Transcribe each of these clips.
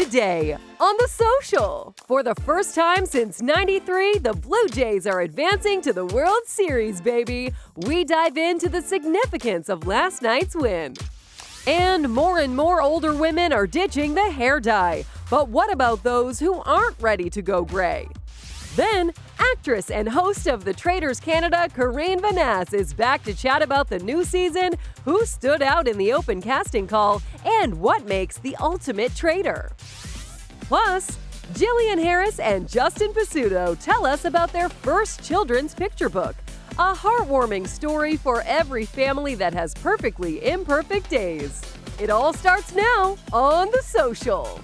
today on The Social. For the first time since '93, the Blue Jays are advancing to the World Series, baby. We dive into the significance of last night's win. And more older women are ditching the hair dye. But what about those who aren't ready to go gray? Then, actress and host of the Traitors Canada, Karine Vanasse, is back to chat about the new season, who stood out in the open casting call, and what makes the ultimate traitor. Plus, Jillian Harris and Justin Pasutto tell us about their first children's picture book, a heartwarming story for every family that has perfectly imperfect days. It all starts now on The Social.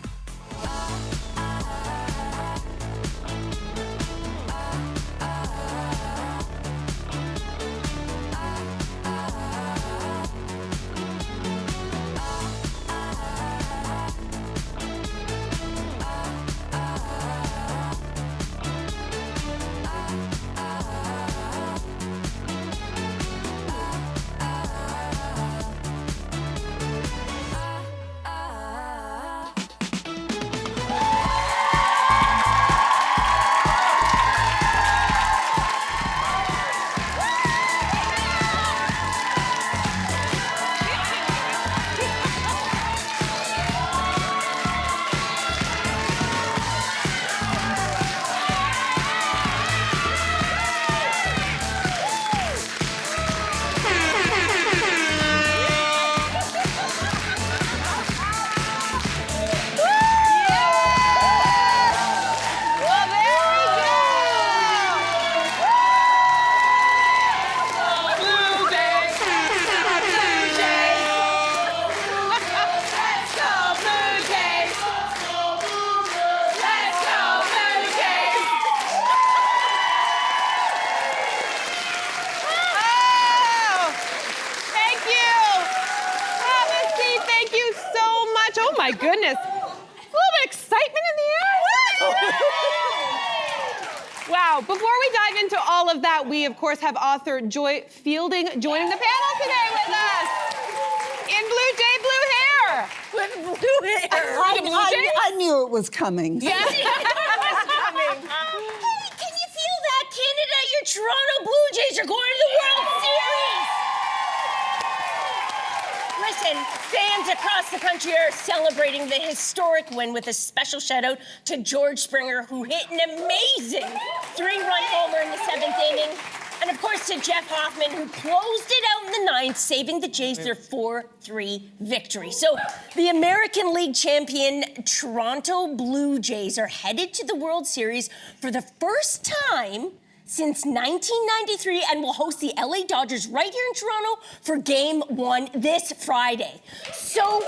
My goodness. A little bit of excitement in the air. Wow. Before we dive into all of that, we, of course, have author Joy Fielding joining the panel today with us. In Blue Jay Blue hair. With blue hair. I knew it was coming. Yeah. Hey, can you feel that, Canada? Your Toronto Blue Jays are going to the World Series. Listen, fans across the country are celebrating the historic win with a special shout-out to George Springer, who hit an amazing 3-run homer in the 7th inning. And, of course, to Jeff Hoffman, who closed it out in the 9th, saving the Jays their 4-3 victory. So the American League champion Toronto Blue Jays are headed to the World Series for the first time since 1993 and will host the LA Dodgers right here in Toronto for Game 1 this Friday. So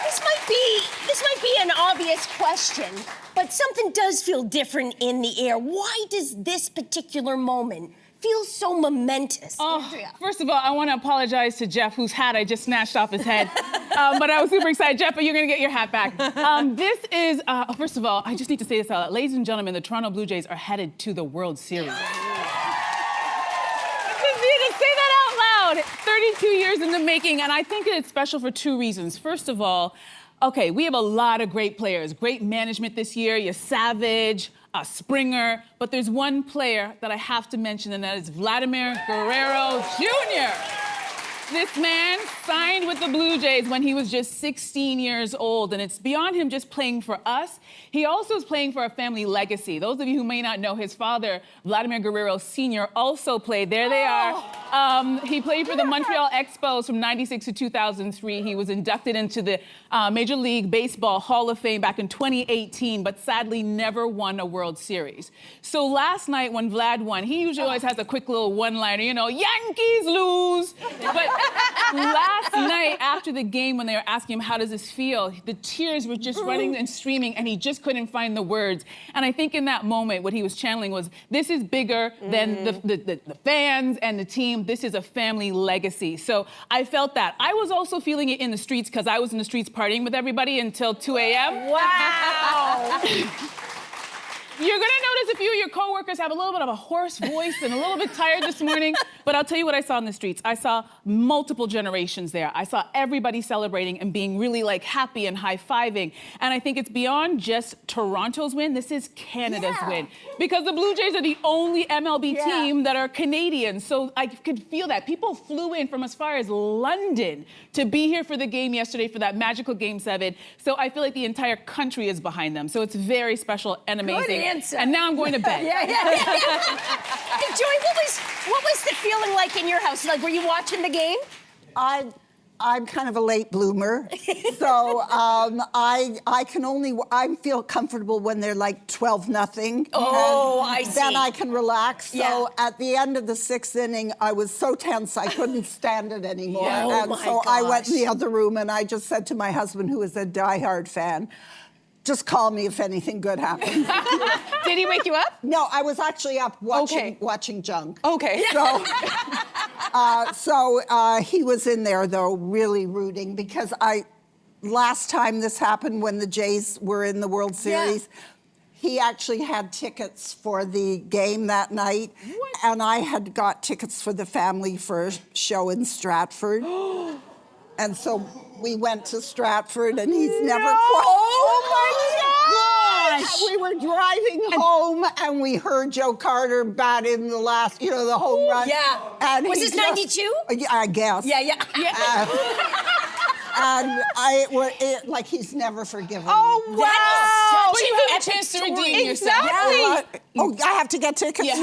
this might be an obvious question, but something does feel different in the air. Why does this particular moment feel so momentous? Andrea? First of all, I want to apologize to Jeff, whose hat I just snatched off his head. But I was super excited. Jeff, you're going to get your hat back. This is, first of all, I just need to say this out loud. Ladies and gentlemen, the Toronto Blue Jays are headed to the World Series. Just need to say that out loud. 32 years in the making, and I think it's special for 2 reasons. First of all, okay, we have a lot of great players, great management this year. You're Savage, Springer, but there's one player that I have to mention, and that is Vladimir Guerrero Jr. This man signed with the Blue Jays when he was just 16 years old, and it's beyond him just playing for us. He also is playing for a family legacy. Those of you who may not know, his father, Vladimir Guerrero Sr., also played. There they are. He played for the Montreal Expos from '96 to 2003. He was inducted into the Major League Baseball Hall of Fame back in 2018, but sadly never won a World Series. So last night when Vlad won, he usually always has a quick little one-liner, you know, Yankees lose. But last night after the game, when they were asking him, how does this feel? The tears were just running and streaming, and he just couldn't find the words. And I think in that moment, what he was channeling was, this is bigger than the fans and the team. This is a family legacy. So I felt that. I was also feeling it in the streets because I was in the streets partying with everybody until 2 a.m. Wow. You're gonna notice a few of your coworkers have a little bit of a hoarse voice and a little bit tired this morning, but I'll tell you what I saw in the streets. I saw multiple generations there. I saw everybody celebrating and being really like happy and high-fiving. And I think it's beyond just Toronto's win, this is Canada's win. Because the Blue Jays are the only MLB team that are Canadian, so I could feel that. People flew in from as far as London to be here for the game yesterday for that magical Game 7. So I feel like the entire country is behind them. So it's very special and amazing. Good answer. And now I'm going to bed. Hey, Joy, what was the feeling like in your house? Like, were you watching the game? I'm kind of a late bloomer, so I feel comfortable when they're like 12-0. Oh, I see. Then I can relax. So at the end of the 6th inning, I was so tense I couldn't stand it anymore. I went in the other room and I just said to my husband, who is a diehard fan, just call me if anything good happens. Did he wake you up? No, I was actually up watching junk. Okay. So he was in there, though, really rooting, because last time this happened when the Jays were in the World Series, he actually had tickets for the game that night, and I had got tickets for the family for a show in Stratford. And so we went to Stratford, and he's never quite... Oh, my gosh! We were driving home, and we heard Joe Carter bat in the last, the home run. Yeah. And was this 92? I guess. Yeah. And like he's never forgiven me. Oh, wow! But you have a chance to redeem yourself. Exactly. Oh, I have to get tickets. Maybe.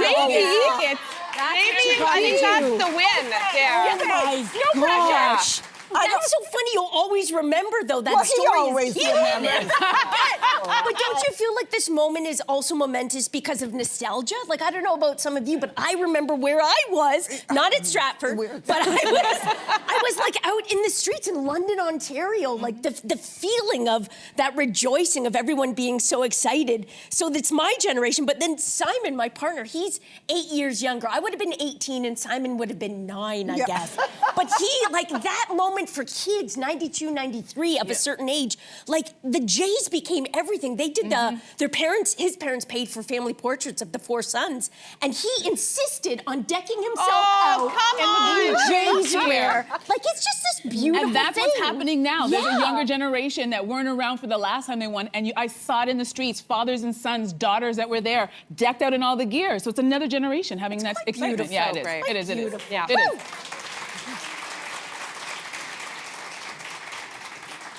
I think that's the win there. Oh, No pressure. That's so funny. You'll always remember, though, that story. He always remembers. But don't you feel like this moment is also momentous because of nostalgia? Like, I don't know about some of you, but I remember where I was, not at Stratford, but I was like out in the streets in London, Ontario, like the feeling of that rejoicing of everyone being so excited. So that's my generation. But then Simon, my partner, he's 8 years younger. I would have been 18 and Simon would have been 9, I guess. But he, like that moment for kids, 92, 93, of a certain age, like the Jays became everything. They did his parents paid for family portraits of the 4 sons, and he insisted on decking himself out in the Jays wear. Like, it's just this beautiful And that's thing. what's happening now. There's a younger generation that weren't around for the last time they won, and I saw it in the streets, fathers and sons, daughters that were there, decked out in all the gear. So it's another generation having that excitement. Yeah, it is. Right. It is. Yeah. It is.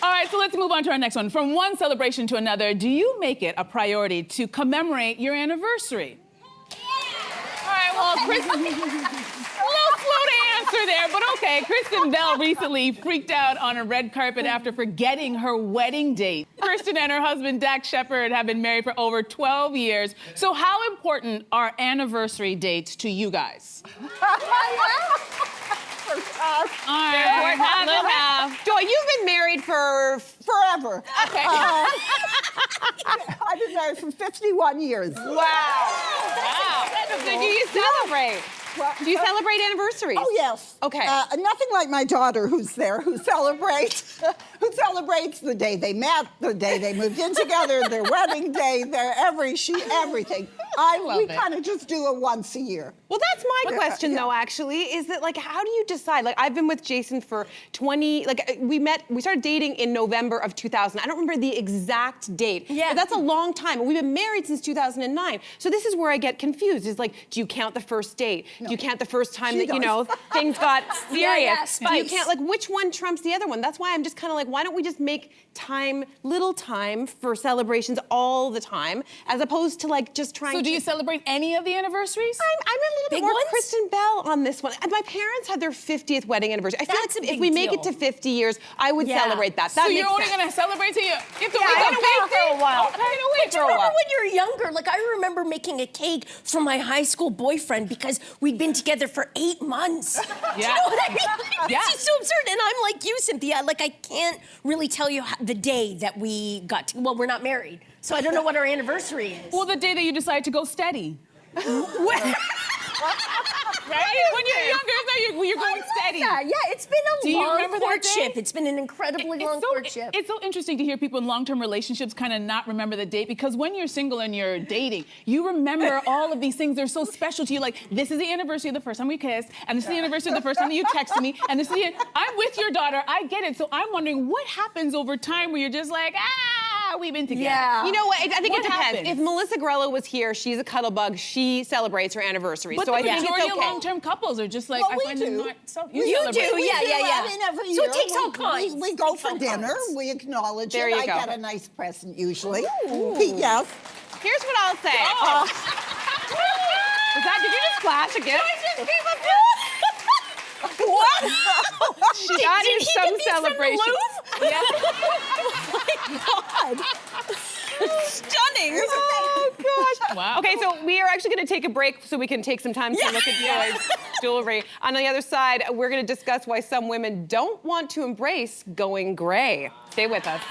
All right, so let's move on to our next one. From one celebration to another, do you make it a priority to commemorate your anniversary? All right, well, Kristen, a little slow to answer there, but okay. Kristen Bell recently freaked out on a red carpet after forgetting her wedding date. Kristen and her husband, Dax Shepard, have been married for over 12 years. So how important are anniversary dates to you guys? All right, Joy, you've been married for forever. Okay. I've been married for 51 years. Wow. So do you celebrate? Do you celebrate anniversaries? Oh, yes. Okay. Nothing like my daughter who's there, who celebrates the day they met, the day they moved in together, their wedding day, everything. We kind of just do it once a year. Well, that's my question, though, actually, is that, like, how do you decide? Like, I've been with Jason for 20, like, we started dating in November of 2000. I don't remember the exact date. Yeah. But that's a long time. We've been married since 2009. So this is where I get confused. Is like, do you count the first date? No. Do you count the first time that, things got serious? Do you count, like, which one trumps the other one? That's why I'm just kind of like, why don't we just make little time for celebrations all the time, as opposed to, like, just trying So do you celebrate any of the anniversaries? I'm a little bit more Kristen Bell on this one. And my parents had their 50th wedding anniversary. I feel like if we make it to 50 years, I would celebrate that. So you're only going to celebrate till you have to wait for a while. But you remember when you were younger? Like, I remember making a cake for my high school boyfriend because we'd been together for 8 months. Yeah. Do you know what I mean? It's just so absurd. And I'm like you, Cynthia. Like, I can't really tell you the day that we got well, we're not married. So I don't know what our anniversary is. Well, the day that you decide to go steady. Right? When you're younger, it's like you're going steady. Yeah, it's been Do a you long remember that courtship. day? It's been an incredibly long courtship. It's so interesting to hear people in long-term relationships kind of not remember the date, because when you're single and you're dating, you remember all of these things. They're so special to you. Like, this is the anniversary of the first time we kissed, and this is the anniversary of the first time that you texted me, and this is the... I'm with your daughter. I get it. So I'm wondering what happens over time where you're just like, we've been together. Yeah. You know what? I think What it depends. happens? If Melissa Grelo was here, she's a cuddle bug. She celebrates her anniversary. But so the I think majority it's of okay. long-term couples are just like, Well, I we find do. them not so... You celebrate. do, yeah. I mean, every So year it takes all kinds. we go Takes for all dinner, kinds. we acknowledge There it. you I go. get a nice present usually. Yes. Here's what I'll say. Did you just flash again? What? She got you some celebration. Yeah. God. Stunning. Oh, gosh. Wow. Okay, so we are actually going to take a break so we can take some time to look at Joy's jewelry. On the other side, we're going to discuss why some women don't want to embrace going gray. Stay with us.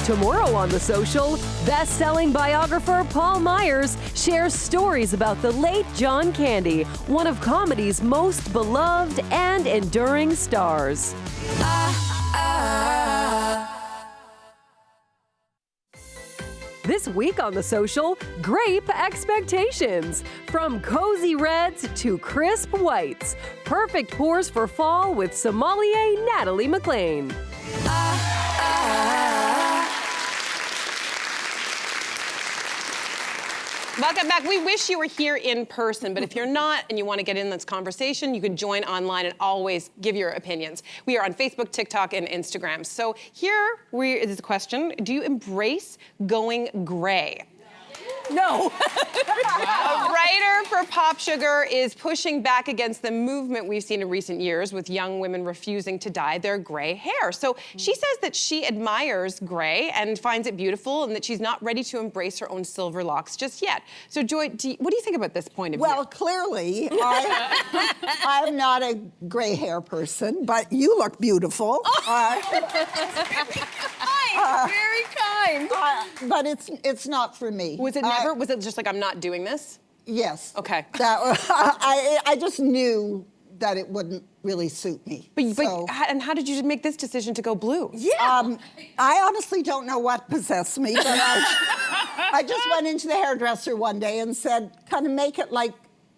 Tomorrow on The Social, best-selling biographer Paul Myers shares stories about the late John Candy, one of comedy's most beloved and enduring stars. This week on The Social, grape expectations. From cozy reds to crisp whites. Perfect pours for fall with sommelier Natalie McLean. Welcome back. We wish you were here in person, but if you're not and you want to get in this conversation, you can join online and always give your opinions. We are on Facebook, TikTok, and Instagram. So here is the question. Do you embrace going gray? No. A writer for Pop Sugar is pushing back against the movement we've seen in recent years with young women refusing to dye their gray hair. So she says that she admires gray and finds it beautiful and that she's not ready to embrace her own silver locks just yet. So Joy, what do you think about this point of view? Well, clearly, I'm not a gray hair person, but you look beautiful. Very kind. But it's not for me. Was it never? Was it just like, I'm not doing this? Yes. Okay. I just knew that it wouldn't really suit me. And how did you make this decision to go blue? Yeah. I honestly don't know what possessed me, but I just went into the hairdresser one day and said, kind of make it like,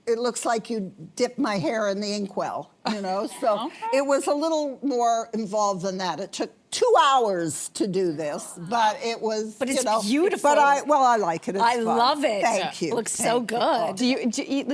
it looks like you dip my hair in the inkwell, you know? So it was a little more involved than that. It took 2 hours to do this, but it was, But it's beautiful. But I like it. It's I fun. love it. Thank you. Looks so good.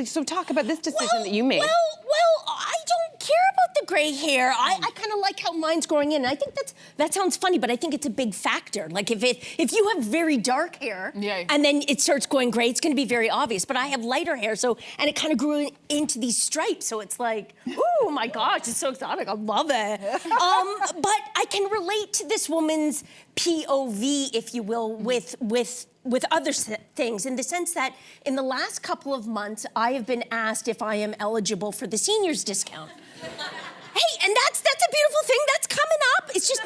So talk about this decision that you made. Well, I don't care about the gray hair. I kind of like how mine's growing in. I think that sounds funny, but I think it's a big factor. Like if you have very dark hair and then it starts going gray, it's going to be very obvious. But I have lighter hair, and it kind of grew into these stripes. So it's like, oh my gosh, it's so exotic. I love it. But I can relate to this woman's POV, if you will, with other things, in the sense that in the last couple of months, I have been asked if I am eligible for the seniors discount. Hey, and that's a beautiful thing. That's coming up. It's just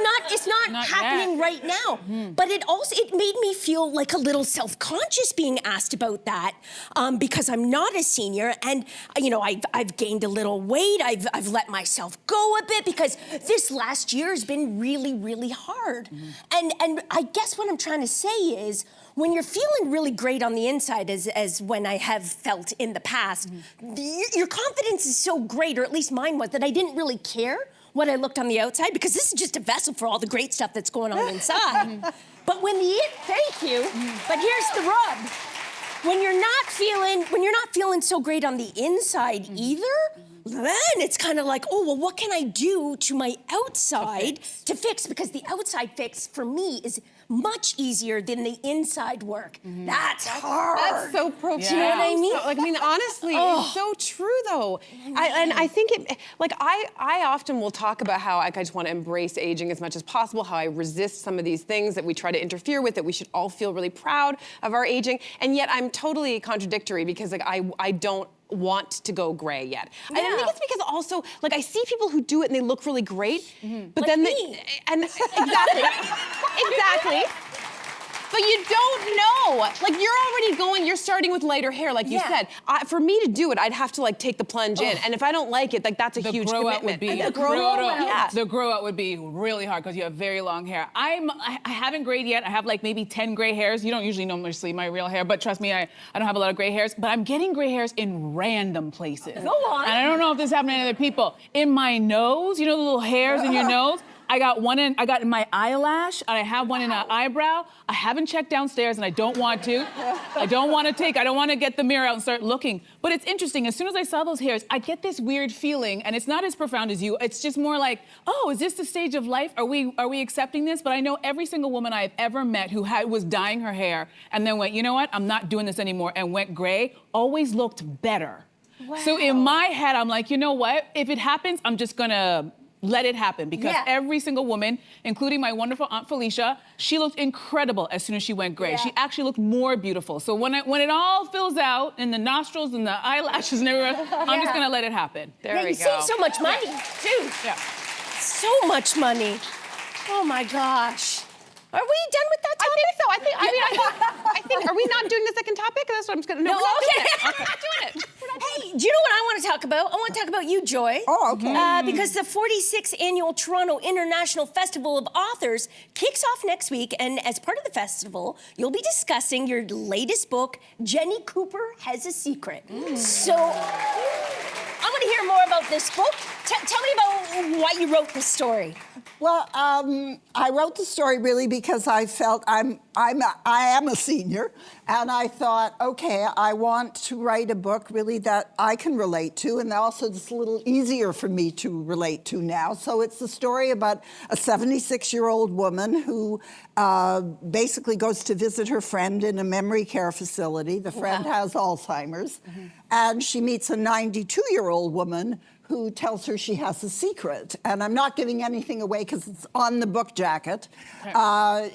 not happening right now. But it made me feel like a little self-conscious being asked about that because I'm not a senior, and you know I've gained a little weight. I've let myself go a bit because this last year has been really, really hard. And I guess what I'm trying to say is, when you're feeling really great on the inside, as when I have felt in the past, your confidence is so great, or at least mine was, that I didn't really care what I looked on the outside, because this is just a vessel for all the great stuff that's going on inside. But thank you, but here's the rub. When you're not feeling so great on the inside either, then it's kind of like, oh, well, what can I do to my outside to fix? Because the outside fix for me is much easier than the inside work. That's hard. That's so profound. Do you know what I mean? Honestly, it's so true though. I think I often will talk about how I just want to embrace aging as much as possible, how I resist some of these things that we try to interfere with, that we should all feel really proud of our aging. And yet I'm totally contradictory, because like I don't want to go gray yet. And I think it's because also, like, I see people who do it and they look really great, but like then me. exactly. But you don't know. Like, you're already going, you're starting with lighter hair, like you said. For me to do it, I'd have to, like, take the plunge in. And if I don't like it, like, that's a huge commitment. The grow out would be really hard because you have very long hair. I haven't grayed yet. I have, like, maybe 10 gray hairs. You don't usually normally see my real hair, but trust me, I don't have a lot of gray hairs. But I'm getting gray hairs in random places. Go on. And I don't know if this happened to other people. In my nose, you know the little hairs in your nose? I got in my eyelash, and I have one in an eyebrow. I haven't checked downstairs, and I don't want to. I don't want to get the mirror out and start looking. But it's interesting, as soon as I saw those hairs, I get this weird feeling, and it's not as profound as you. It's just more like, oh, is this the stage of life? Are we accepting this? But I know every single woman I've ever met who was dyeing her hair and then went, you know what, I'm not doing this anymore, and went gray, always looked better. Wow. So in my head, I'm like, you know what? If it happens, I'm just gonna let it happen, because every single woman, including my wonderful Aunt Felicia, she looked incredible as soon as she went gray. She actually looked more beautiful. So when it all fills out in the nostrils and the eyelashes and everywhere, I'm just gonna let it happen. There we go. You save so much money, too. Yeah. So much money. Oh my gosh. Are we done with that topic? I think so. I think. Are we not doing the second topic? That's what I'm just gonna. No, we're not doing it. We're not doing it. Hey, do you know what I want to talk about? I want to talk about you, Joy. Oh, okay. Because the 46th Annual Toronto International Festival of Authors kicks off next week, and as part of the festival, you'll be discussing your latest book, Jenny Cooper Has a Secret. So, I want to hear more about this book. Tell me about why you wrote this story. Well, I wrote the story really because I felt I am a senior, and I thought, okay, I want to write a book really that I can relate to, and also it's a little easier for me to relate to now. So it's the story about a 76-year-old woman who basically goes to visit her friend in a memory care facility. The friend has Alzheimer's, and she meets a 92-year-old woman who tells her she has a secret. And I'm not giving anything away because it's on the book jacket. Her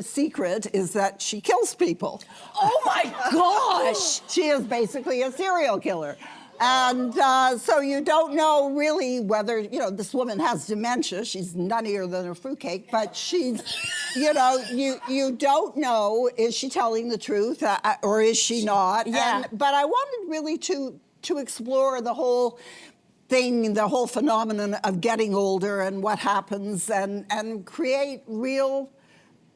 secret is that she kills people. Oh my gosh! She is basically a serial killer. And so you don't know really whether, this woman has dementia. She's nuttier than a fruitcake, but she's, you don't know, is she telling the truth or is she not? Yeah. But I wanted really to explore the whole thing, the whole phenomenon of getting older and what happens, and create real,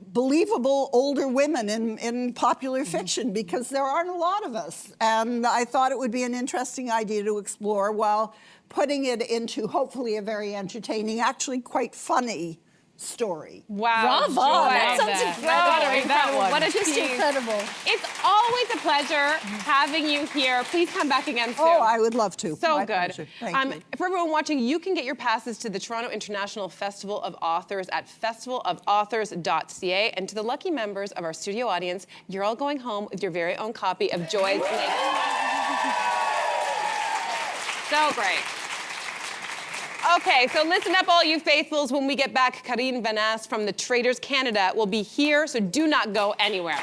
believable older women in popular fiction, because there aren't a lot of us. And I thought it would be an interesting idea to explore while putting it into hopefully a very entertaining, actually quite funny story. Wow. Bravo. That sounds incredible. What a Just tease. incredible. It's always a pleasure having you here. Please come back again soon. Oh, I would love to. So My good. pleasure. Thank you. For everyone watching, you can get your passes to the Toronto International Festival of Authors at festivalofauthors.ca. And to the lucky members of our studio audience, you're all going home with your very own copy of Joy's latest. So great. Okay, so listen up, all you faithfuls. When we get back, Karine Vanasse from the Traitors Canada will be here, so do not go anywhere.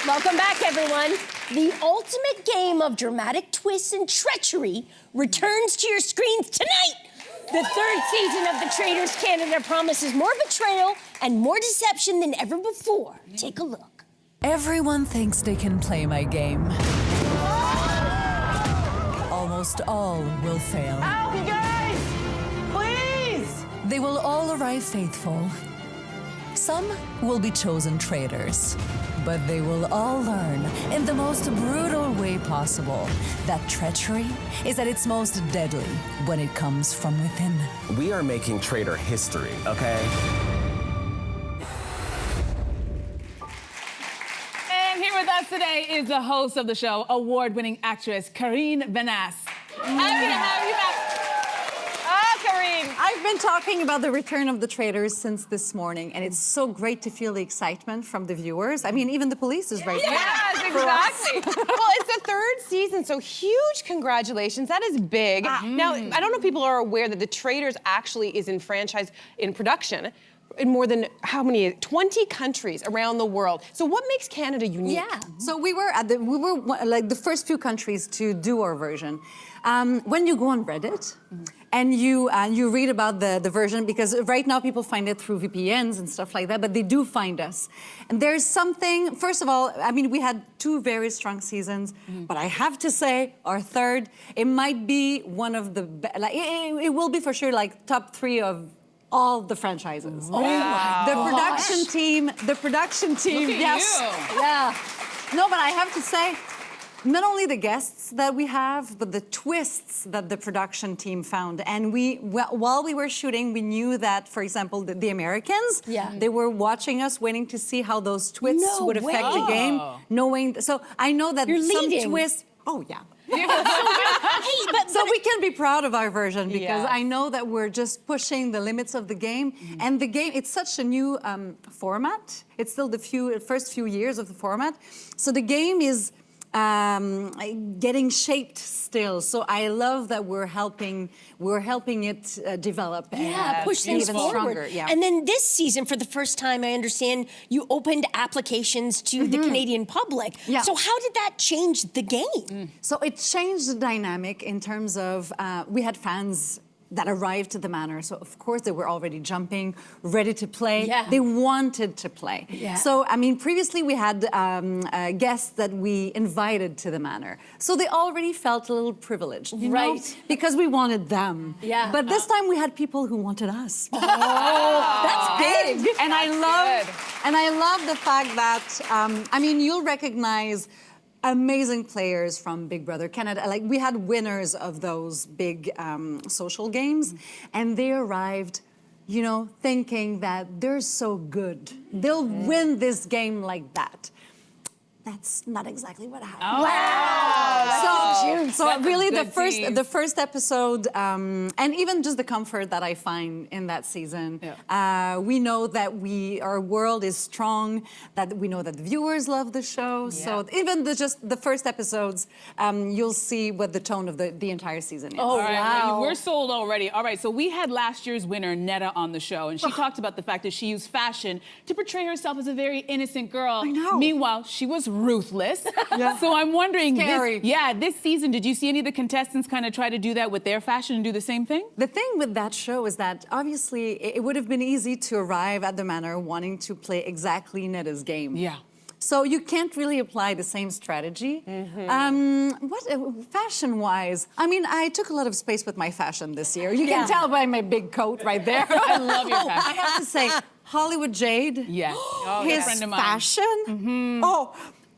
Welcome back, everyone. The ultimate game of dramatic twists and treachery returns to your screens tonight. The third season of The Traitors Canada promises more betrayal and more deception than ever before. Take a look. Everyone thinks they can play my game. Almost all will fail. Help, you guys! Please! They will all arrive faithful. Some will be chosen traitors. But they will all learn, in the most brutal way possible, that treachery is at its most deadly when it comes from within. We are making traitor history, okay? And here with us today is the host of the show, award-winning actress Karine Vanasse. Happy to have you back. Karine. I've been talking about the return of the Traitors since this morning, and it's so great to feel the excitement from the viewers. I mean, even the police is right there. Yes, exactly. Well, it's the 3rd season, so huge congratulations. That is big. Now, I don't know if people are aware that the Traitors actually is in production in more than, how many, 20 countries around the world. So what makes Canada unique? Yeah, so we were like the first few countries to do our version. When you go on Reddit and you read about the version, because right now people find it through VPNs and stuff like that, but they do find us. And there's something, first of all, I mean, we had 2 very strong seasons, but I have to say, our 3rd, it might be one of the, it will be for sure like top 3 of all the franchises. Wow. The production team, yes. Yeah. No, but I have to say, not only the guests that we have, but the twists that the production team found. And while we were shooting, we knew that, for example, the Americans, they were watching us, waiting to see how those twists would affect the game, knowing. So I know that some twists. Oh yeah. So we can be proud of our version because I know that we're just pushing the limits of the game. And the game, it's such a new format. It's still the first few years of the format. So the game is getting shaped still. So I love that we're helping it develop and push things even forward. stronger. Yeah. And then this season, for the first time, I understand you opened applications to the Canadian public. Yeah. So how did that change the game? So it changed the dynamic in terms of we had fans that arrived to the manor. So of course they were already jumping, ready to play. Yeah. They wanted to play. Yeah. So, I mean, previously we had guests that we invited to the manor. So they already felt a little privileged, you know? Because we wanted them. Yeah. But this time we had people who wanted us. Oh, that's big. And I love the fact that, I mean, you'll recognize amazing players from Big Brother Canada. Like, we had winners of those big social games, and they arrived, you know, thinking that they're so good. They'll win this game like that. That's not exactly what happened. Wow. So really the first episode, and even just the comfort that I find in that season, we know that our world is strong, that we know that the viewers love the show. So even just the first episodes, you'll see what the tone of the entire season is. Oh, wow. We're sold already. All right, so we had last year's winner, Netta, on the show, and she talked about the fact that she used fashion to portray herself as a very innocent girl. I know. Meanwhile, she was ruthless. So I'm wondering, this season, did you see any of the contestants kind of try to do that with their fashion and do the same thing? The thing with that show is that obviously it would have been easy to arrive at the manor wanting to play exactly Netta's game. Yeah. So you can't really apply the same strategy. Fashion-wise, I mean, I took a lot of space with my fashion this year. You can tell by my big coat right there. I love your fashion. I have to say, Hollywood Jade, his friend of mine. fashion,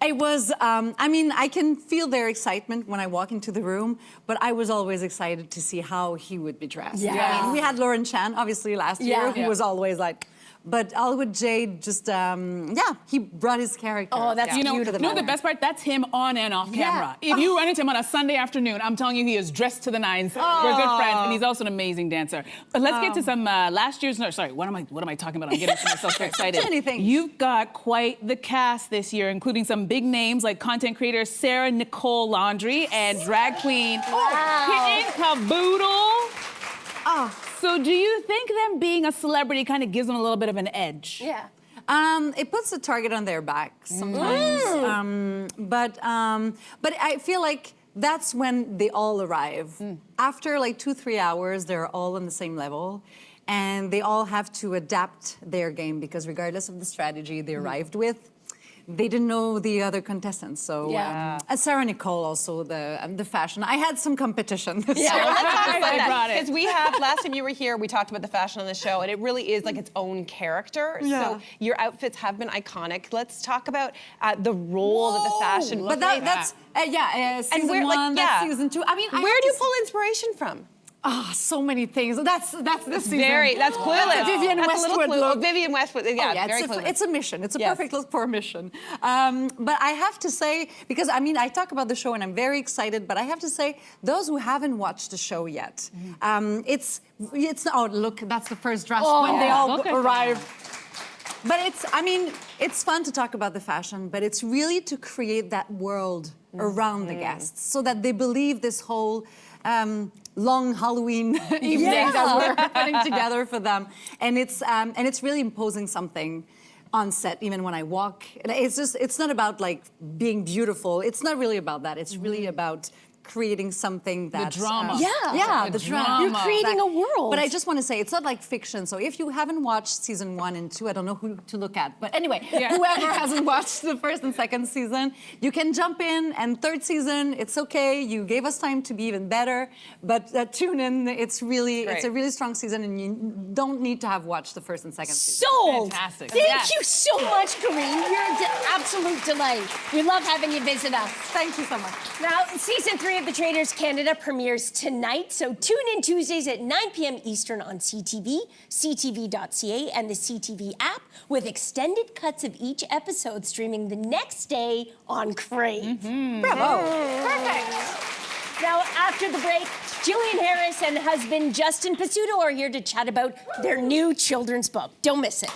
it was, I mean, I can feel their excitement when I walk into the room, but I was always excited to see how he would be dressed. Yeah. I mean, we had Lauren Chan, obviously, last year, who was always like, but Hollywood Jade just, he brought his character. Oh, that's beautiful. You know the best part? That's him on and off camera. If you run into him on a Sunday afternoon, I'm telling you, he is dressed to the nines. We're good friends, and he's also an amazing dancer. But let's get to some last year's. No, sorry, what am I talking about? I'm getting myself so excited. Anything. You've got quite the cast this year, including some big names like content creator Sarah Nicole Laundrie and drag queen Kitten Caboodle. So do you think them being a celebrity kind of gives them a little bit of an edge? Yeah. It puts a target on their back sometimes. But I feel like that's when they all arrive. After like 2-3 hours, they're all on the same level. And they all have to adapt their game because regardless of the strategy they arrived with, they didn't know the other contestants. So Sarah Nicole also, the fashion. I had some competition this year. I brought it. Because we have, last time you were here, we talked about the fashion on the show, and it really is like its own character. So your outfits have been iconic. Let's talk about the role that the fashion But that's, season where, one, that's season 2. I mean, where do you pull inspiration from? So many things. That's this season. That's clueless. Vivienne Westwood look. Vivienne Westwood. Very clueless. It's a mission. It's a perfect look for a mission. But I have to say, because I mean, I talk about the show and I'm very excited, but I have to say, those who haven't watched the show yet, it's. Oh, look, that's the first dress when they all arrive. But it's fun to talk about the fashion, but it's really to create that world around the guests so that they believe this whole long Halloween evening that we're putting together for them. And it's really imposing something on set, even when I walk. It's not about like being beautiful. It's not really about that. It's really about creating something that's... The drama. The drama. You're creating a world. But I just want to say, it's not like fiction. So if you haven't watched season 1 and 2, I don't know who to look at. But anyway, whoever hasn't watched the first and second season, you can jump in. And third season, it's okay. You gave us time to be even better. But tune in. It's a really strong season, and you don't need to have watched the first and second season. Sold. Fantastic. Thank you so much, Karine. You're an absolute delight. We love having you visit us. Thank you so much. Now, season 3 of The Traitors Canada premieres tonight, so tune in Tuesdays at 9 p.m. Eastern on CTV, ctv.ca, and the CTV app, with extended cuts of each episode streaming the next day on Crave. Bravo. Perfect. Now, after the break, Jillian Harris and husband Justin Pasutto are here to chat about their new children's book. Don't miss it.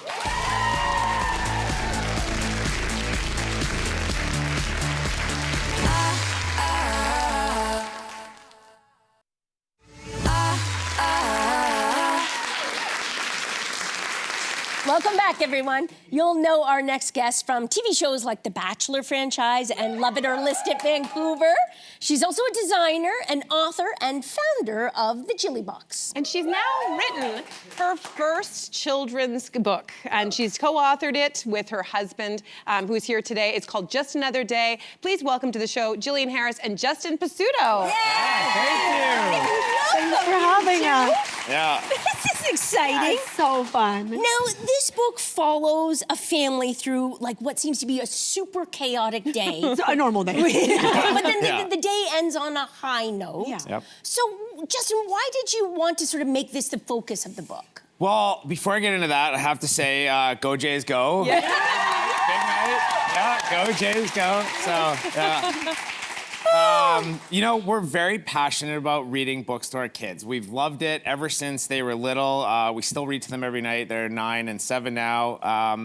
Welcome back, everyone. You'll know our next guest from TV shows like The Bachelor franchise and Love It or List It Vancouver. She's also a designer, an author, and founder of the Jilly Box. And she's now written her first children's book, and she's co-authored it with her husband, who's here today. It's called Just Another Day. Please welcome to the show Jillian Harris and Justin Pasutto. Thank you. Thanks for having us. Yeah. This is exciting. That's so fun. Now, this book follows a family through like what seems to be a super chaotic day. It's a normal day. But then the day ends on a high note. Yeah. Yep. So, Justin, why did you want to sort of make this the focus of the book? Well, before I get into that, I have to say, go Jays, go. Yeah. Big night. Yeah, go Jays, go. So, yeah. You know, we're very passionate about reading books to our kids. We've loved it ever since they were little. We still read to them every night. They're 9 and 7 now.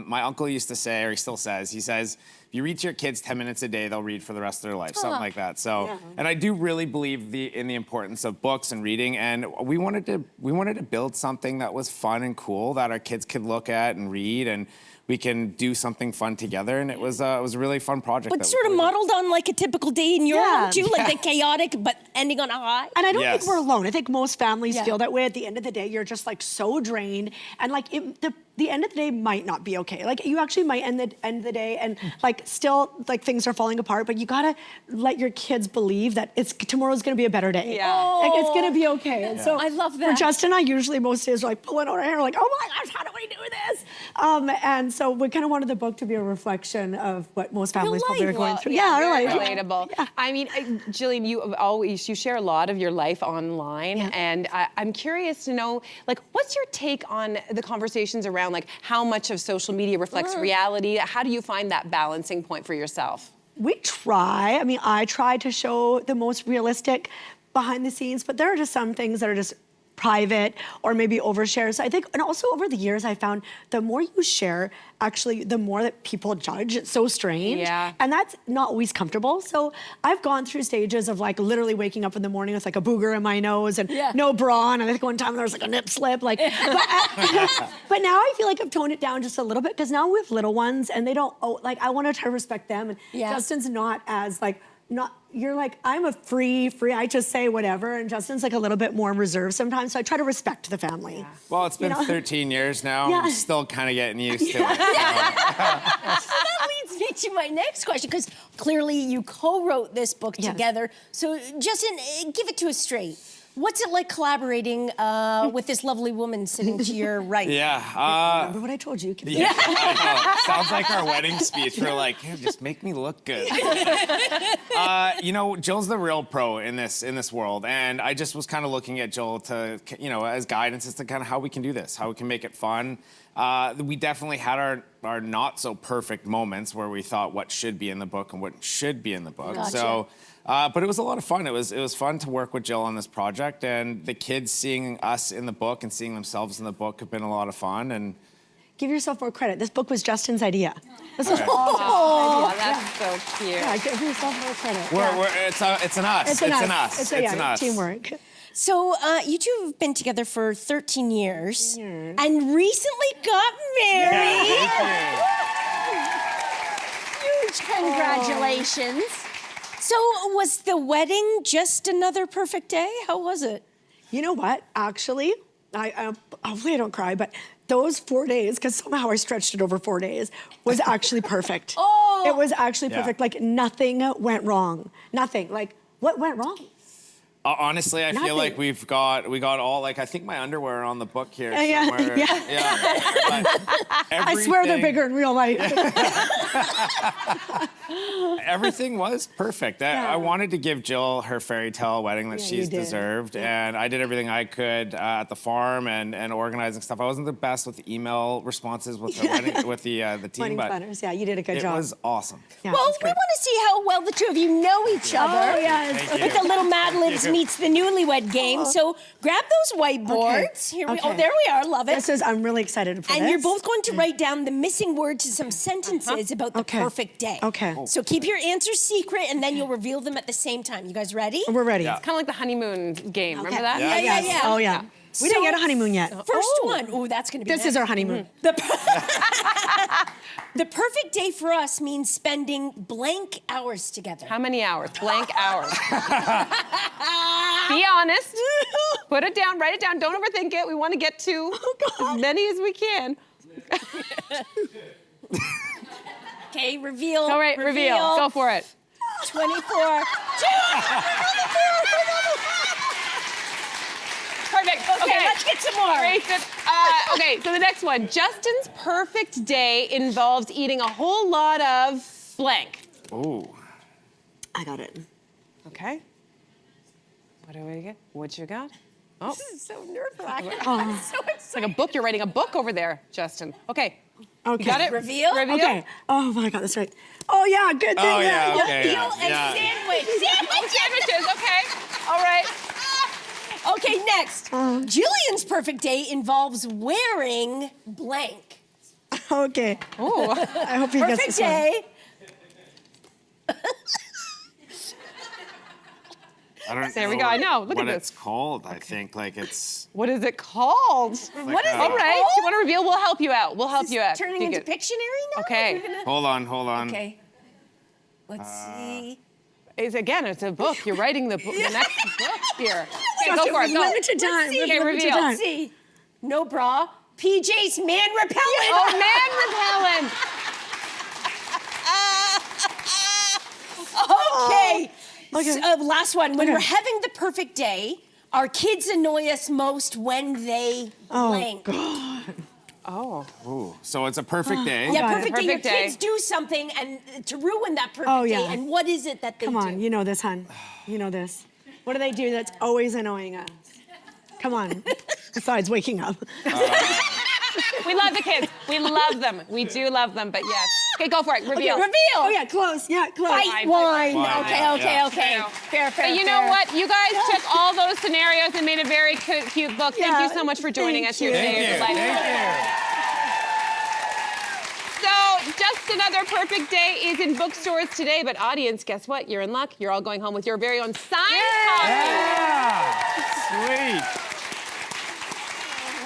My uncle used to say, or he still says, he says, if you read to your kids 10 minutes a day, they'll read for the rest of their life, something like that. So, and I do really believe in the importance of books and reading, and we wanted to build something that was fun and cool that our kids could look at and read, and we can do something fun together, and it was a really fun project. But sort of modeled on like a typical day in your home too, like the chaotic but ending on a high. And I don't think we're alone. I think most families feel that way. At the end of the day, you're just like so drained, and like the end of the day might not be okay. Like you actually might end the day and like still like things are falling apart, but you gotta let your kids believe that tomorrow's gonna be a better day. Yeah. Like it's gonna be okay. And so I love that. For Justin and I, usually most days are like pulling out our hair, like, oh my gosh, how do we do this? And so we kind of wanted the book to be a reflection of what most families probably are going through. Yeah, our life. relatable. Yeah. I mean, Jillian, you share a lot of your life online, and I'm curious to know, like, what's your take on the conversations around, like, how much of social media reflects reality? How do you find that balancing point for yourself? We try. I mean, I try to show the most realistic behind the scenes, but there are just some things that are just private or maybe overshare. So I think, and also over the years, I found the more you share, actually, the more that people judge. It's so strange. Yeah. And that's not always comfortable. So I've gone through stages of like literally waking up in the morning with like a booger in my nose and no bra on. And I think one time there was like a nip slip. Like, but now I feel like I've toned it down just a little bit because now we have little ones and they don't, like I want to try to respect them. And Justin's not as like, you're like, I'm a free, I just say whatever, and Justin's like a little bit more reserved sometimes, so I try to respect the family. Well, it's been 13 years now. I'm still kind of getting used to it. That leads me to my next question, because clearly you co-wrote this book together. So, Justin, give it to us straight. What's it like collaborating with this lovely woman sitting to your right? Remember what I told you? Yeah, I know. Sounds like our wedding speech. We're like, hey, just make me look good. You know, Jill's the real pro in this world, and I just was kind of looking at Jill to, you know, as guidance as to kind of how we can do this, how we can make it fun. We definitely had our not so perfect moments where we thought what should be in the book and what should be in the book. Gotcha. So. But it was a lot of fun. It was fun to work with Jill on this project, and the kids seeing us in the book and seeing themselves in the book have been a lot of fun. And Give yourself more credit. This book was Justin's idea. This was Oh, that's so cute. Yeah, give yourself more credit. It's an us. It's an us. It's an us. Teamwork. So you two have been together for 13 years and recently got married. Huge congratulations. So was the wedding just another perfect day? How was it? You know what? Actually, hopefully I don't cry, but those 4 days, because somehow I stretched it over 4 days, was actually perfect. Oh! It was actually perfect. Like nothing went wrong. Nothing. Like what went wrong? Honestly, I feel like we got all, like, I think my underwear are on the book here somewhere. I swear they're bigger in real life. Everything was perfect. I wanted to give Jill her fairy tale wedding that she's deserved, and I did everything I could at the farm and organizing stuff. I wasn't the best with the email responses with the wedding, with the team, but planners. Yeah, you did a good job. It was awesome. Yeah, well, we want to see how well the two of you know each other. Oh, yes. With the little Mad Libs meets the newlywed game. So grab those whiteboards. Here we. Oh, there we are. Love it. I'm really excited for this. And you're both going to write down the missing word to some sentences about the perfect day. Okay. So keep your answers secret, and then you'll reveal them at the same time. You guys ready? We're ready. It's kind of like the honeymoon game. Remember that? Yeah. Oh, yeah. We didn't get a honeymoon yet. First one. Oh, that's going to be This is our honeymoon. The perfect day for us means spending blank hours together. How many hours? Blank hours. Be honest. Put it down. Write it down. Don't overthink it. We want to get to as many as we can. Okay, reveal. All right, reveal. Go for it. 24. Perfect. Okay, let's get some more. Okay, so the next one. Justin's perfect day involves eating a whole lot of blank. Ooh. I got it. Okay. What do we get? What you got? Oh. This is so nerve-wracking. It's like a book. You're writing a book over there, Justin. Okay. Okay. You got it? Reveal? Okay. Oh my God, that's right. Oh yeah, good thing. Oh yeah. Okay. Reveal and sandwich. Sandwiches. Okay. All right. Okay, next. Jillian's perfect day involves wearing blank. Okay. Oh. I hope he gets Perfect this one. day. I don't There we know go. I know. Look at what this. it's called. I think like it's. What is it called? What is it All right. called? Do you want to reveal? We'll help you out. We'll help you out. Turning into Pictionary now? Okay. We're gonna- Hold on. Okay. Let's see. It's a book. You're writing the next book here. Okay, go Justin, for it. Go. limited time. see. Limited Okay, reveal. time. Let's see. No bra. PJ's man repellent. Oh, man repellent. Okay. Okay. Last one. When we're having the perfect day, our kids annoy us most when they blank. God. Oh. Ooh. So it's a perfect day. Yeah, got it. perfect day. Perfect Your day. kids do something and to ruin that perfect Oh, yeah. day. And what is it that they Come do? on, you know this, hon. You know this. What do they do that's always annoying us? Come on. Besides waking up. We love the kids. We love them. We do love them, but yes. Okay, go for it. Reveal. Reveal. Oh yeah, close. Yeah, close. Fight wine. Okay. Yeah. Fair. But you know what? You guys took all those scenarios and made a very cute book. Thank Yeah, you so much for joining us here Thank today. you. So, Just Another Perfect Day is in bookstores today, but audience, guess what? You're in luck. You're all going home with your very own signed copy. Yeah. Sweet.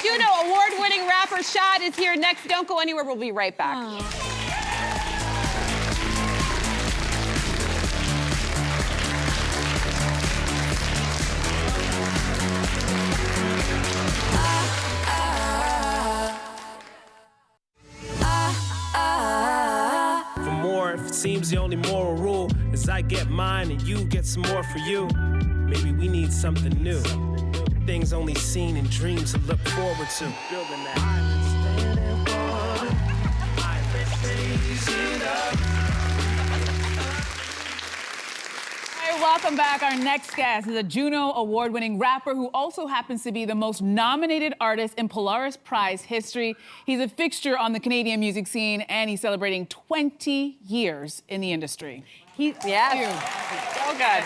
Juno award-winning rapper Shad is here next. Don't go anywhere. We'll be right back. For more, if it seems the only moral rule is I get mine and you get some more for you, maybe we need something new. Things only seen in dreams to look forward to. Building that. All right, welcome back. Our next guest is a Juno award-winning rapper who also happens to be the most nominated artist in Polaris Prize history. He's a fixture on the Canadian music scene, and he's celebrating 20 years in the industry. So good.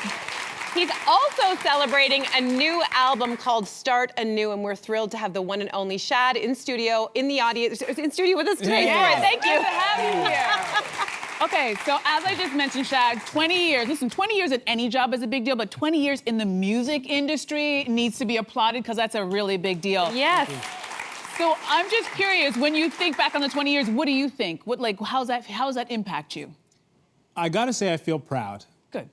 He's also celebrating a new album called Start Anew, and we're thrilled to have the one and only Shad in studio, in the audience, in studio with us today. Yeah. Thank you. Good to have you here. Okay, so as I just mentioned, Shad, 20 years. Listen, 20 years at any job is a big deal, but 20 years in the music industry needs to be applauded because that's a really big deal. Yes. So I'm just curious, when you think back on the 20 years, what do you think? How's that impact you? I gotta say I feel proud. Good.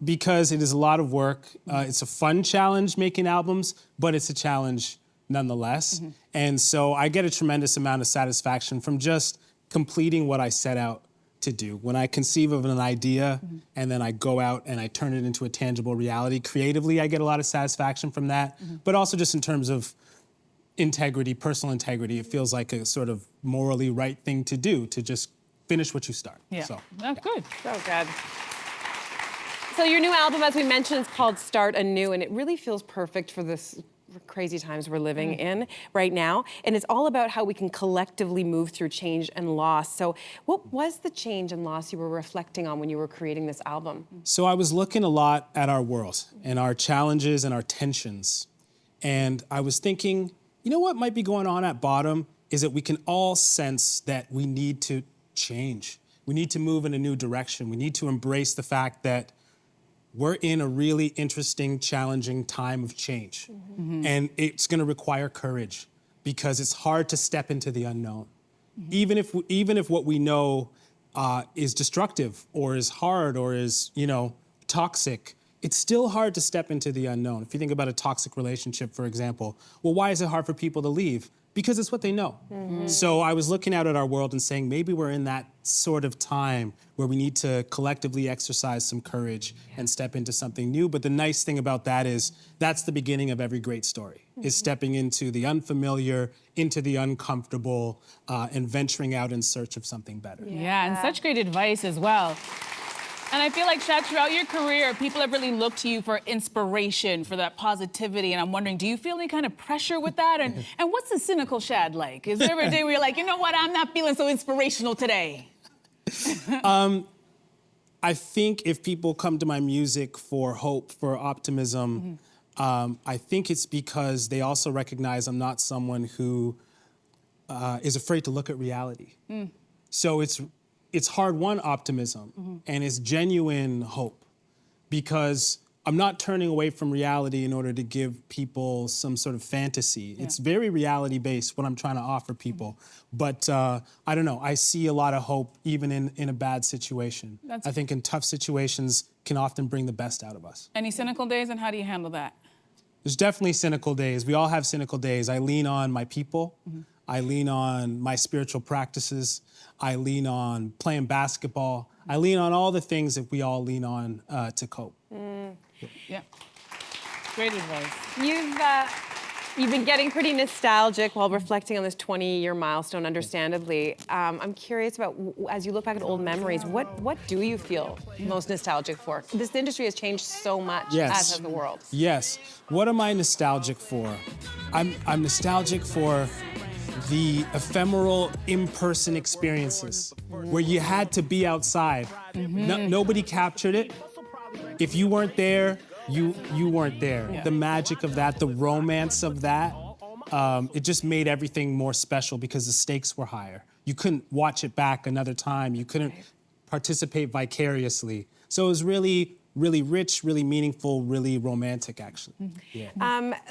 Because it is a lot of work. It's a fun challenge making albums, but it's a challenge nonetheless. And so I get a tremendous amount of satisfaction from just completing what I set out to do. When I conceive of an idea and then I go out and I turn it into a tangible reality, creatively I get a lot of satisfaction from that, but also just in terms of integrity, personal integrity, it feels like a sort of morally right thing to do, to just finish what you start. Yeah, So, that's good. So good. So your new album, as we mentioned, is called Start Anew, and it really feels perfect for this crazy times we're living in right now. And it's all about how we can collectively move through change and loss. So what was the change and loss you were reflecting on when you were creating this album? So I was looking a lot at our world and our challenges and our tensions. And I was thinking, you know what might be going on at bottom is that we can all sense that we need to change. We need to move in a new direction. We need to embrace the fact that we're in a really interesting, challenging time of change. And it's gonna require courage because it's hard to step into the unknown. Even if what we know is destructive or is hard or is, toxic, it's still hard to step into the unknown. If you think about a toxic relationship, for example, well, why is it hard for people to leave? Because it's what they know. So I was looking out at our world and saying, maybe we're in that sort of time where we need to collectively exercise some courage and step into something new. But the nice thing about that is that's the beginning of every great story, is stepping into the unfamiliar, into the uncomfortable, and venturing out in search of something better. Yeah, and such great advice as well. And I feel like, Shad, throughout your career, people have really looked to you for inspiration, for that positivity. And I'm wondering, do you feel any kind of pressure with that? And what's the cynical Shad like? Is there a day where you're like, you know what, I'm not feeling so inspirational today? I think if people come to my music for hope, for optimism, I think it's because they also recognize I'm not someone who is afraid to look at reality. So it's hard-won optimism, and it's genuine hope, because I'm not turning away from reality in order to give people some sort of fantasy. It's very reality-based, what I'm trying to offer people. But I don't know, I see a lot of hope even in a bad situation. I think in tough situations can often bring the best out of us. Any cynical days, and how do you handle that? There's definitely cynical days. We all have cynical days. I lean on my people. I lean on my spiritual practices. I lean on playing basketball. I lean on all the things that we all lean on to cope. Yeah, great advice. You've been getting pretty nostalgic while reflecting on this 20-year milestone, understandably. I'm curious about, as you look back at old memories, what do you feel most nostalgic for? This industry has changed so much, as has the world. Yes. What am I nostalgic for? I'm nostalgic for the ephemeral in-person experiences where you had to be outside. Nobody captured it. If you weren't there, you weren't there. The magic of that, the romance of that, it just made everything more special because the stakes were higher. You couldn't watch it back another time. You couldn't participate vicariously. So it was really, really rich, really meaningful, really romantic, actually.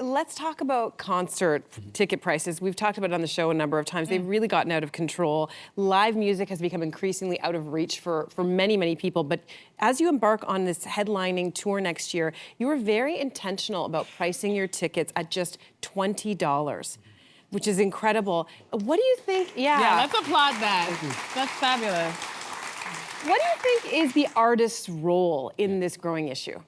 Let's talk about concert ticket prices. We've talked about it on the show a number of times. They've really gotten out of control. Live music has become increasingly out of reach for many, many people. But as you embark on this headlining tour next year, you were very intentional about pricing your tickets at just $20, which is incredible. What do you think? Yeah, let's applaud that. That's fabulous. What do you think is the artist's role in this growing issue?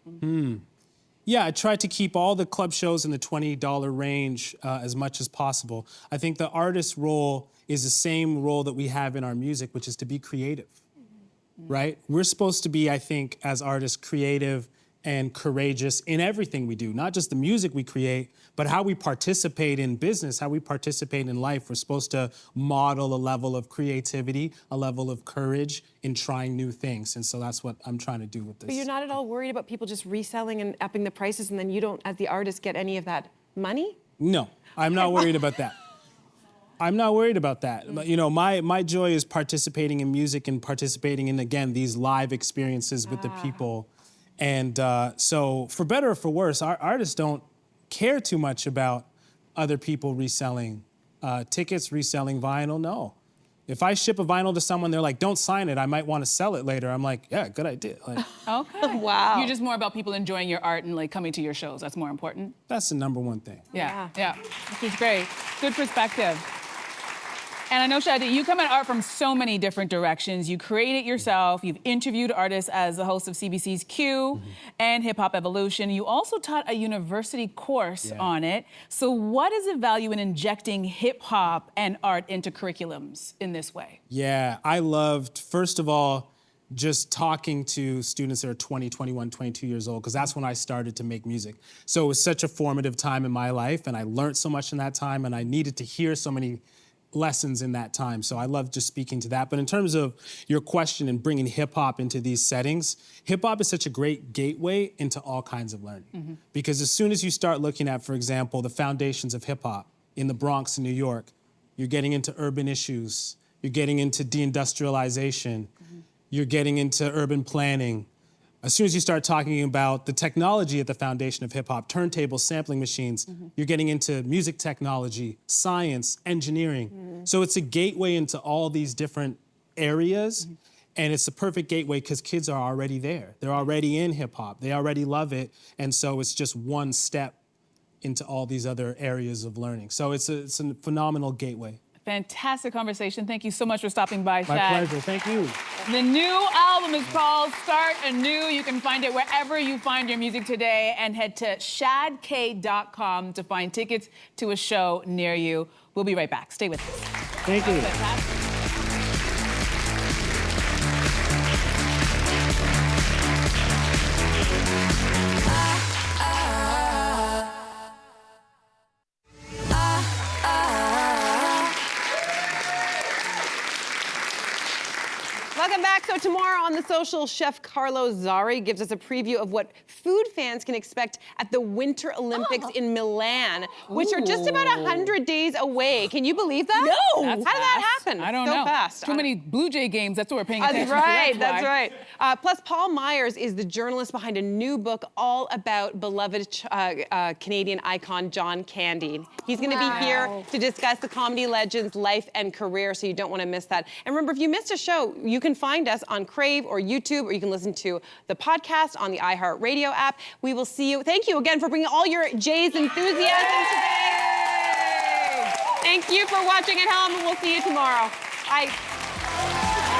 Yeah, I try to keep all the club shows in the $20 range as much as possible. I think the artist's role is the same role that we have in our music, which is to be creative, right? We're supposed to be, I think, as artists, creative and courageous in everything we do, not just the music we create, but how we participate in business, how we participate in life. We're supposed to model a level of creativity, a level of courage in trying new things. And so that's what I'm trying to do with this. But you're not at all worried about people just reselling and upping the prices, and then you don't, as the artist, get any of that money? No, I'm not worried about that. I'm not worried about that. You know, my joy is participating in music and participating in, again, these live experiences with the people. And so for better or for worse, our artists don't care too much about other people reselling tickets, reselling vinyl. No. If I ship a vinyl to someone, they're like, don't sign it, I might want to sell it later. I'm like, yeah, good idea. Like, okay. Wow. You're just more about people enjoying your art and like coming to your shows. That's more important. that's the number one thing. Yeah, which is great. Good perspective. And I know, Shad, you come at art from so many different directions. You create it yourself. You've interviewed artists as the host of CBC's Q and Hip Hop Evolution. You also taught a university course on it. So what is the value in injecting hip hop and art into curriculums in this way? Yeah, I loved, first of all, just talking to students that are 20, 21, 22 years old, because that's when I started to make music. So it was such a formative time in my life, and I learned so much in that time, and I needed to hear so many lessons in that time. So I love just speaking to that. But in terms of your question and bringing hip hop into these settings, hip hop is such a great gateway into all kinds of learning. Because as soon as you start looking at, for example, the foundations of hip hop in the Bronx in New York, you're getting into urban issues, you're getting into deindustrialization, you're getting into urban planning. As soon as you start talking about the technology at the foundation of hip hop, turntables, sampling machines, you're getting into music technology, science, engineering. So it's a gateway into all these different areas. And it's a perfect gateway because kids are already there. They're already in hip hop. They already love it. And so it's just one step into all these other areas of learning. So it's a phenomenal gateway. Fantastic conversation. Thank you so much for stopping by, Shad. My pleasure. Thank you. The new album is called Start Anew. You can find it wherever you find your music today, and head to shadk.com to find tickets to a show near you. We'll be right back. Stay with us. Thank you. Welcome back. So tomorrow on The Social, Chef Carlo Zari gives us a preview of what food fans can expect at the Winter Olympics in Milan, which are just about 100 days away. Can you believe that? No! How did that happen? I don't so know. fast. Too many Blue Jay games. That's what we're paying attention to. That's right. Plus, Paul Myers is the journalist behind a new book all about beloved Canadian icon John Candy. He's going to be here to discuss the comedy legend's life and career, so you don't want to miss that. And remember, if you missed a show, you can find us on Crave or YouTube, or you can listen to the podcast on the iHeartRadio app. We will see you. Thank you again for bringing all your Jays enthusiasm today. Thank you for watching at home, and we'll see you tomorrow. Bye.